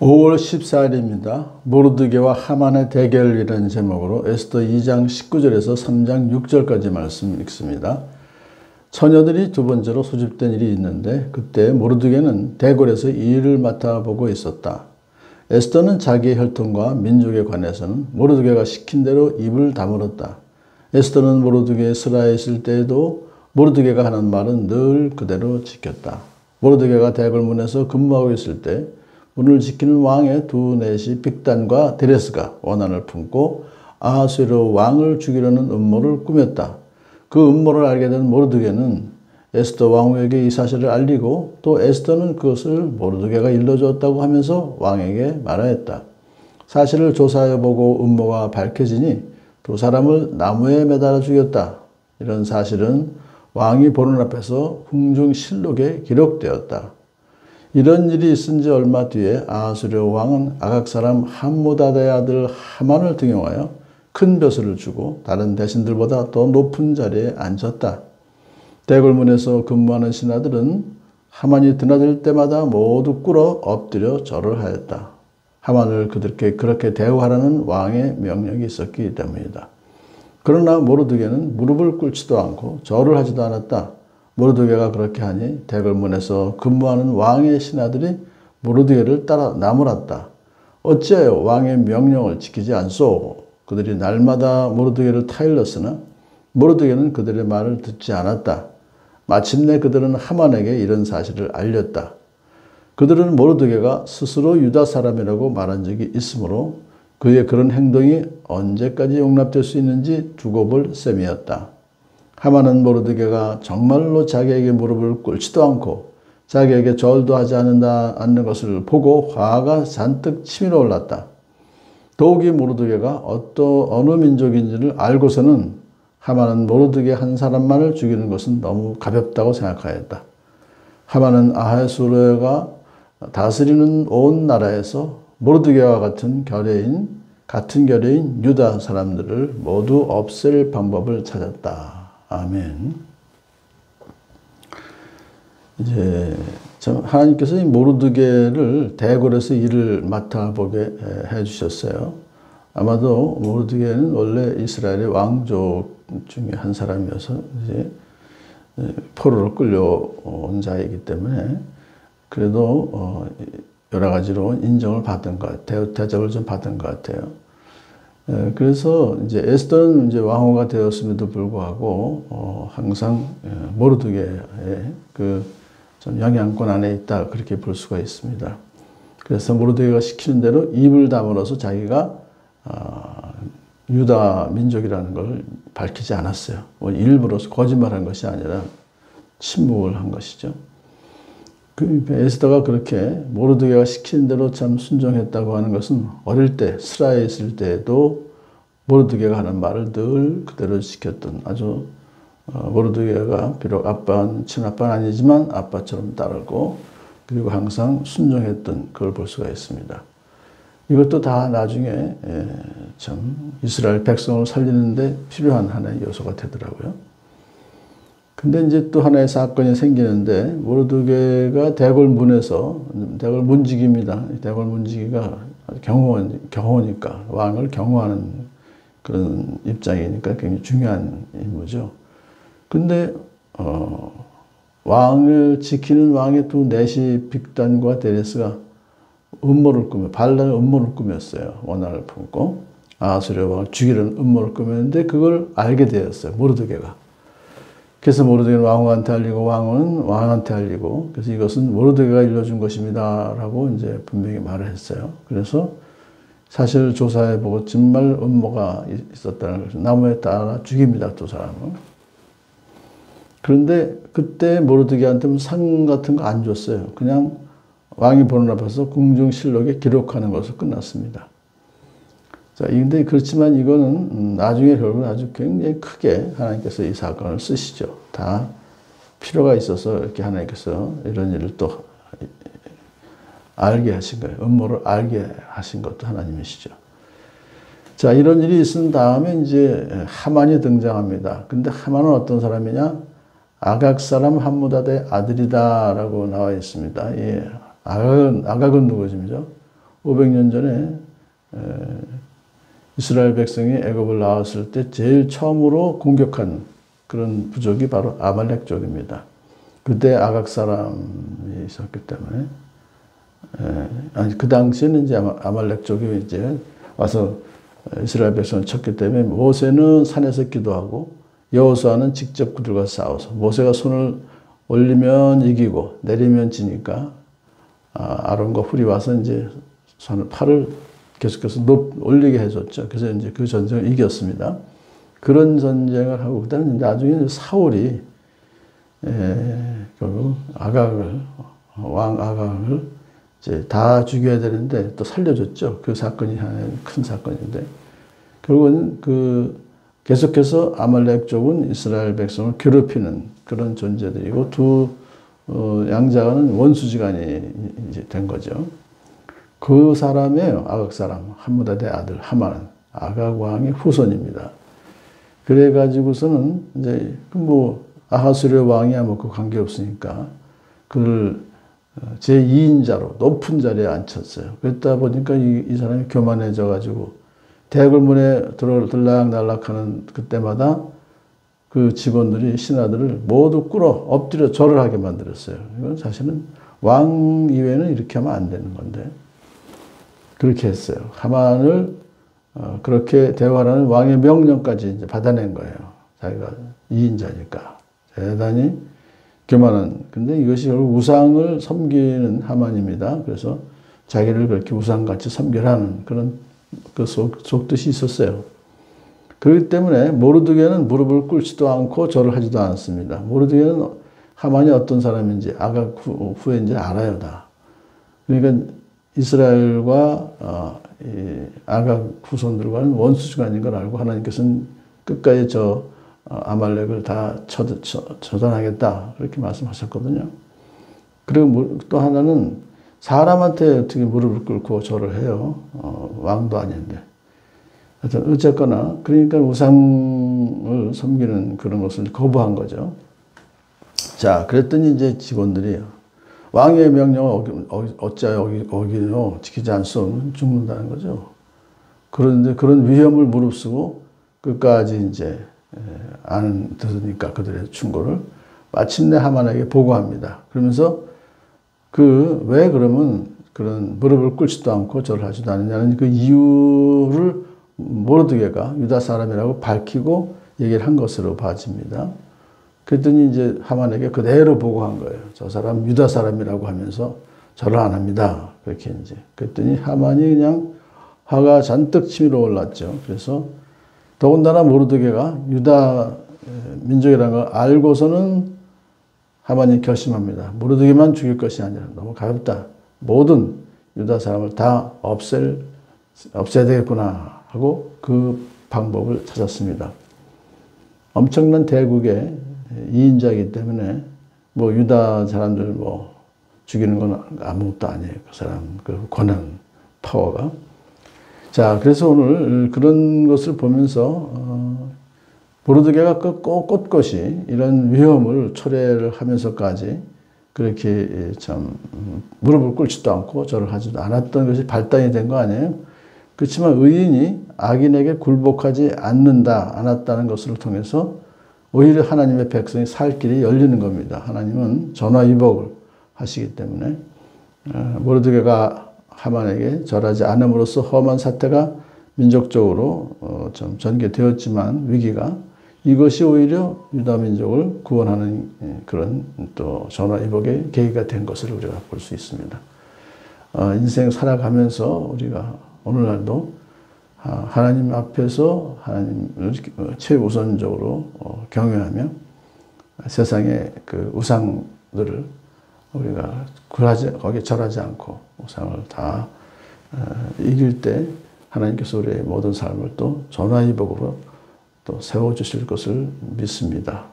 5월 14일입니다. 모르드게와 하만의 대결이라는 제목으로 에스더 2장 19절에서 3장 6절까지 말씀 읽습니다. 처녀들이 두 번째로 소집된 일이 있는데 그때 모르드게는 대궐에서 이 일을 맡아보고 있었다. 에스더는 자기의 혈통과 민족에 관해서는 모르드게가 시킨 대로 입을 다물었다. 에스더는 모르드게 스라에 있을 때에도 모르드게가 하는 말은 늘 그대로 지켰다. 모르드게가 대궐문에서 근무하고 있을 때 문을 지키는 왕의 두 내시 빅단과 데레스가 원한을 품고 아하수에로 왕을 죽이려는 음모를 꾸몄다. 그 음모를 알게 된 모르드게는 에스더 왕후에게 이 사실을 알리고 또 에스더는 그것을 모르드게가 일러주었다고 하면서 왕에게 말하였다. 사실을 조사해보고 음모가 밝혀지니 두 사람을 나무에 매달아 죽였다. 이런 사실은 왕이 보는 앞에서 궁중실록에 기록되었다. 이런 일이 있은 지 얼마 뒤에 아하수르 왕은 아각 사람 함무다다의 아들 하만을 등용하여 큰 벼슬을 주고 다른 대신들보다 더 높은 자리에 앉혔다. 대궐문에서 근무하는 신하들은 하만이 드나들 때마다 모두 꿇어 엎드려 절을 하였다. 하만을 그들께 그렇게 대우하라는 왕의 명령이 있었기 때문이다. 그러나 모르드게는 무릎을 꿇지도 않고 절을 하지도 않았다. 모르드게가 그렇게 하니 대궐문에서 근무하는 왕의 신하들이 모르드게를 따라 나무랐다. 어찌하여 왕의 명령을 지키지 않소? 그들이 날마다 모르드게를 타일렀으나 모르드게는 그들의 말을 듣지 않았다. 마침내 그들은 하만에게 이런 사실을 알렸다. 그들은 모르드게가 스스로 유다 사람이라고 말한 적이 있으므로 그의 그런 행동이 언제까지 용납될 수 있는지 두고 볼 셈이었다. 하만은 모르드게가 정말로 자기에게 무릎을 꿇지도 않고 자기에게 절도 하지 않는 것을 보고 화가 잔뜩 치밀어 올랐다. 더욱이 모르드게가 어느 민족인지를 알고서는 하만은 모르드게 한 사람만을 죽이는 것은 너무 가볍다고 생각하였다. 하만은 아하수에로가 다스리는 온 나라에서 모르드게와 같은 결여인 유다 사람들을 모두 없앨 방법을 찾았다. 아멘. 이제 하나님께서 이 모르드게를 대궐에서 일을 맡아보게 해주셨어요. 아마도 모르드게는 원래 이스라엘의 왕족 중에 한 사람이어서 이제 포로로 끌려온 자이기 때문에 그래도 여러 가지로 인정을 받은 것 같아요. 대접을 좀 받은 것 같아요. 그래서 이제 에스더는 이제 왕후가 되었음에도 불구하고 항상 모르드게의 그 좀 영향권 안에 있다 그렇게 볼 수가 있습니다. 그래서 모르드게가 시키는 대로 입을 다물어서 자기가 유다 민족이라는 걸 밝히지 않았어요. 일부러 거짓말한 것이 아니라 침묵을 한 것이죠. 그 에스더가 그렇게 모르드게가 시키는 대로 참 순종했다고 하는 것은 어릴 때 스라에 있을 때에도 모르드게가 하는 말을 늘 그대로 지켰던 아주 모르드게가 비록 아빠는 친아빠는 아니지만 아빠처럼 따르고 그리고 항상 순종했던 그걸 볼 수가 있습니다. 이것도 다 나중에 참 이스라엘 백성을 살리는데 필요한 하나의 요소가 되더라고요. 근데 이제 또 하나의 사건이 생기는데 모르드게가 대궐 문지기입니다. 대궐 문지기가 경호니까 왕을 경호하는 그런 입장이니까 굉장히 중요한 임무죠. 근데 왕을 지키는 왕의 두 내시 빅단과 데레스가 반란의 음모를 꾸몄어요. 원한을 품고 아하수에로 왕을 죽이려는 음모를 꾸몄는데 그걸 알게 되었어요. 모르드게가. 그래서 모르드게는 왕후한테 알리고 왕은 왕한테 알리고 그래서 이것은 모르드게가 일러준 것입니다 라고 이제 분명히 말을 했어요. 그래서 사실 조사해보고 정말 음모가 있었다는 것을 나무에 따라 죽입니다. 두 사람은. 그런데 그때 모르드게한테는 상 같은 거 안 줬어요. 그냥 왕이 보는 앞에서 궁중실록에 기록하는 것으로 끝났습니다. 자, 근데 그렇지만 이거는 나중에 결국은 아주 굉장히 크게 하나님께서 이 사건을 쓰시죠. 다 필요가 있어서 이렇게 하나님께서 이런 일을 또 알게 하신 거예요. 음모를 알게 하신 것도 하나님이시죠. 자, 이런 일이 있은 다음에 이제 하만이 등장합니다. 근데 하만은 어떤 사람이냐? 아각 사람 함무다다의 아들이다라고 나와 있습니다. 예, 아각은 누구죠? 500년 전에 이스라엘 백성이 애굽을 나왔을 때 제일 처음으로 공격한 그런 부족이 바로 아말렉족입니다. 그때 아각 사람이 있었기 때문에 아니 그 당시에는 이제 아말렉족이 이제 와서 이스라엘 백성을 쳤기 때문에 모세는 산에서 기도하고 여호수아는 직접 그들과 싸워서 모세가 손을 올리면 이기고 내리면 지니까 아론과 훌이 와서 이제 팔을 계속해서 올리게 해줬죠. 그래서 이제 그 전쟁을 이겼습니다. 그런 전쟁을 하고 그다음에 나중에 사울이 결국 왕 아각을 이제 다 죽여야 되는데 또 살려줬죠. 그 사건이 하나의 큰 사건인데 결국은 계속해서 아말렉족은 이스라엘 백성을 괴롭히는 그런 존재들이고 두 양자가는 원수지간이 이제 된 거죠. 그 사람이에요. 아각 사람 함므다의 아들 하만은 아각 왕의 후손입니다. 그래가지고서는 이제 아하수르 왕이야 그 관계 없으니까 그를 제2인자로 높은 자리에 앉혔어요. 그러다 보니까 이 사람이 교만해져가지고 대궐문에 들락날락하는 그때마다 그 직원들이 신하들을 모두 끌어 엎드려 절을 하게 만들었어요. 이건 사실은 왕 이외에는 이렇게 하면 안 되는 건데 그렇게 했어요. 하만을 그렇게 대화하는 왕의 명령까지 이제 받아낸 거예요. 자기가 2인자니까 대단히 교만한. 근데 이것이 결국 우상을 섬기는 하만입니다. 그래서 자기를 그렇게 우상같이 섬기라는 그런 그 속뜻이 있었어요. 그렇기 때문에 모르드게는 무릎을 꿇지도 않고 절을 하지도 않습니다. 모르드게는 하만이 어떤 사람인지 아각 후에인지 알아요 다. 그러니까 이스라엘과 아각 후손들과는 원수지간인 걸 알고 하나님께서는 끝까지 아말렉을 다 처단하겠다 그렇게 말씀하셨거든요. 그리고 또 하나는 사람한테 어떻게 무릎을 꿇고 절을 해요. 왕도 아닌데. 하여튼 어쨌거나 그러니까 우상을 섬기는 그런 것을 거부한 거죠. 자, 그랬더니 이제 직원들이 왕의 명령을 어찌하여 어기노 지키지 않소면 죽는다는 거죠. 그런데 그런 위험을 무릅쓰고 끝까지 이제 안 들으니까 그들의 충고를 마침내 하만에게 보고합니다. 그러면서 왜 그러면 그런 무릎을 꿇지도 않고 절을 하지도 않느냐는 그 이유를 모르드게가 유다 사람이라고 밝히고 얘기를 한 것으로 봐집니다. 그랬더니 이제 하만에게 그대로 보고한 거예요. 저 사람 유다 사람이라고 하면서 절을 안 합니다. 그렇게 이제. 그랬더니 하만이 그냥 화가 잔뜩 치밀어 올랐죠. 그래서 더군다나 모르드게가 유다 민족이라는 걸 알고서는 하만이 결심합니다. 모르드게만 죽일 것이 아니라 너무 가볍다. 모든 유다 사람을 다 없애야 되겠구나 하고 그 방법을 찾았습니다. 엄청난 대국의 2인자이기 때문에 유다 사람들 죽이는 건 아무것도 아니에요. 그 사람 그 권한 파워가. 자, 그래서 오늘 그런 것을 보면서 모르드게가 꼿꼿이 이런 위험을 초래를 하면서까지 그렇게 참 무릎을 꿇지도 않고 절을 하지도 않았던 것이 발단이 된 거 아니에요? 그렇지만 의인이 악인에게 굴복하지 않았다는 것을 통해서 오히려 하나님의 백성이 살 길이 열리는 겁니다. 하나님은 전화위복을 하시기 때문에 모르드게가 하만에게 절하지 않음으로써 험한 사태가 민족적으로 좀 전개되었지만 위기가 이것이 오히려 유다 민족을 구원하는 그런 또 전화위복의 계기가 된 것을 우리가 볼 수 있습니다. 인생 살아가면서 우리가 오늘날도 하나님 앞에서 하나님을 최우선적으로 경외하며 세상의 그 우상들을 우리가 거기에 절하지 않고 우상을 다 이길 때 하나님께서 우리의 모든 삶을 또 전화위복으로 또 세워주실 것을 믿습니다.